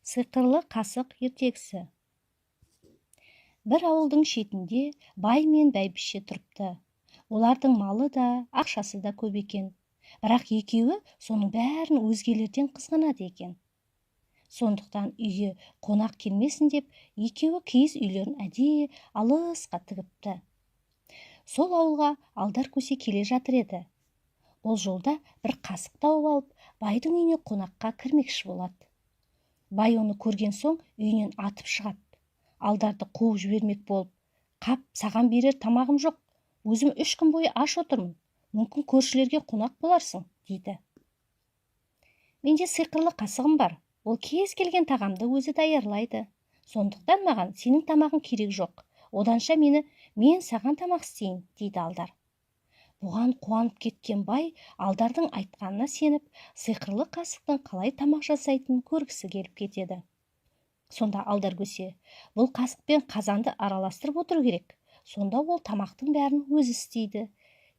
Сиқырлы қасық ертегісі. Бір ауылдың шетінде бай мен бәйбіше тұрыпты. Олардың малы да, ақшасы да көп екен. Бірақ екеуі соның бәрін өзгелерден қызғанады екен. Сондықтан үйге қонақ келмесін деп, екеуі киіз үйлерін әдейі алысқа тігіпті. Сол ауылға алдар көсе келе жатыр еді. Ол жолда бір қасық тауып алып, байдың үйіне қонаққа кірмекші болады. Бай оны көрген соң үйінен атып шығады. Алдарды қуып жібермек болып, «Қап, саған берер тамағым жоқ. Өзім 3 күн бойы аш отырмын. Мүмкін көршілерге қонақ боларсың», дейді. «Менде сиқырлы қасығым бар. Ол кез келген тағамды өзі даярлайды. Сондықтан маған сенің тамағың керек жоқ. Оданша мен саған тамақ істейін», дейді алдар. Бұған қуанып кеткен бай алдардың айтқанына сеніп, сиқырлы қасықтың қалай тамақ жасайтынын көргісі келіп кетеді. Сонда алдар көсе, бұл қасық пен қазанды араластырып отыру керек. Сонда ол тамақтың бәрін өзі істейді.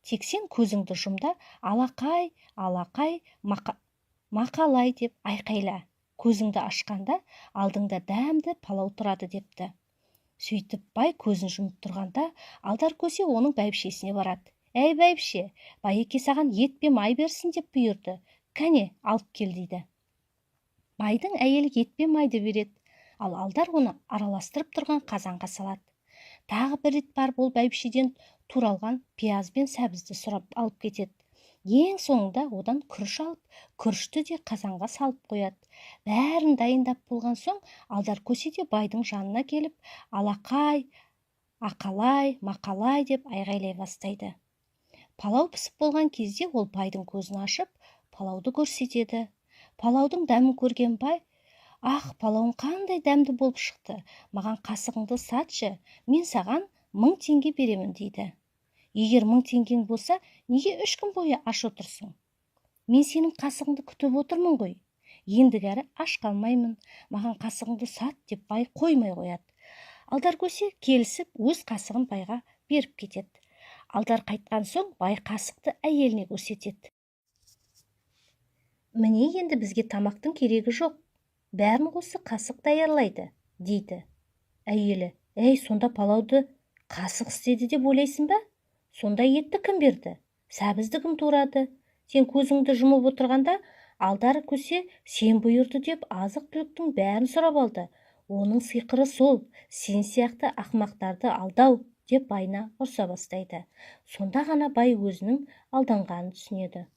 Тек сен көзіңді жұмда алақай, алақай, мақалай деп айқайла. Көзіңді ашқанда алдыңда дәмді палау тұрады депті. Сөйтіп бай көзін жұмып тұрғанда алдар көсе оның бәйбішесіне барады. «Әй бәйбіше, байеке саған ет пен май берсін деп бұйырды. Кәне, алып кел», дейді. Байдың әйелі ет пен майды береді, ал алдар оны араластырып тұрған қазанға салады. Тағы бір рет барып ол бәйбішеден туралған пияз бен сәбізді сұрап алып кетеді. Ең соңында одан күріш алып, күрішті де қазанға салып қояды. Бәрін дайындап болған соң алдар көсе де байдың жанына келіп, алақай, ақалай, мақалай деп айғайлай бастайды. Палау пісіп болған кезде ол байдың көзін ашып, палауды көрсетеді. Палаудың дәмін көрген бай, «Ах, палауың қандай дәмді болып шықты. Маған қасығыңды сатшы, мен саған 1000 теңге беремін», дейді. «Егер 1000 теңгең болса, неге 3 күн бойы аш отырсың? Мен сенің қасығыңды күтіп отырмын ғой. Ендігәрі аш қалмаймын. Маған қасығыңды сат», деп бай қоймай қояды. Алдар көсе келісіп, өз қасығын байға беріп кетеді. Алдар қайтқан соң бай қасықты әйеліне көрсетеді. «Міне енді бізге тамақтың керегі жоқ. Бәрін осы қасық даярлайды», дейді. Әйелі: «Әй, сонда палауды қасық істеді деп ойлайсың ба? Сонда етті кім берді? Сәбізді кім турады? Сен көзіңді жұмып отырғанда алдар көсе сен бұйырды деп азық-түліктің бәрін сұрап алды. Оның сиқыры сол, сен сияқты ақымақтарды алдау», деп байына ұрса бастайды. Сонда ғана бай өзінің алданғанын түсінеді.